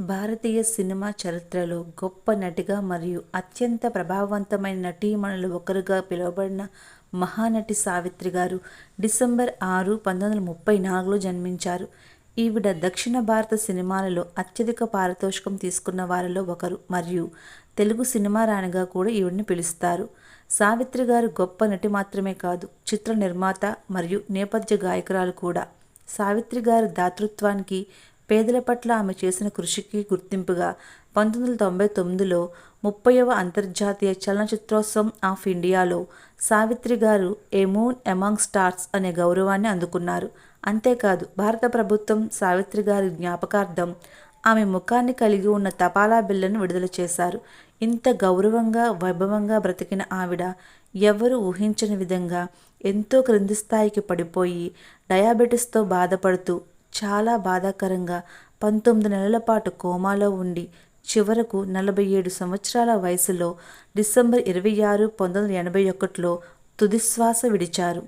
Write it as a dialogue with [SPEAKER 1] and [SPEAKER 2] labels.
[SPEAKER 1] భారతీయ cinema చరిత్రలో గొప్ప నటిగా మరియు అత్యంత ప్రభావవంతమైన నటీమణులు ఒకరుగా పిలువబడిన మహానటి సావిత్రి గారు డిసెంబర్ 6, 1934లో జన్మించారు. ఈవిడ దక్షిణ భారత సినిమాలలో అత్యధిక పారితోషికం తీసుకున్న వారిలో ఒకరు మరియు తెలుగు సినిమా రాణిగా కూడా ఈవిడని పిలుస్తారు. సావిత్రి గారు గొప్ప నటి మాత్రమే కాదు, చిత్ర నిర్మాత మరియు నేపథ్య గాయకురాలు కూడా. సావిత్రి గారి దాతృత్వానికి, పేదల పట్ల ఆమె చేసిన కృషికి గుర్తింపుగా 1999లో 30వ అంతర్జాతీయ చలనచిత్రోత్సవం ఆఫ్ ఇండియాలో సావిత్రి గారు ఏ మూన్ ఎమాంగ్ స్టార్స్ అనే గౌరవాన్ని అందుకున్నారు. అంతేకాదు, భారత ప్రభుత్వం సావిత్రి గారి జ్ఞాపకార్థం ఆమె ముఖాన్ని కలిగి ఉన్న తపాలా బిళ్లను విడుదల చేశారు. ఇంత గౌరవంగా, వైభవంగా బ్రతికిన ఆవిడ ఎవరూ ఊహించని విధంగా ఎంతో క్రింది స్థాయికి పడిపోయి డయాబెటిస్తో బాధపడుతూ చాలా బాధాకరంగా 19 నెలల పాటు కోమాలో ఉండి చివరకు 47 సంవత్సరాల వయసులో డిసెంబర్ 26, 1981లో తుదిశ్వాస విడిచారు.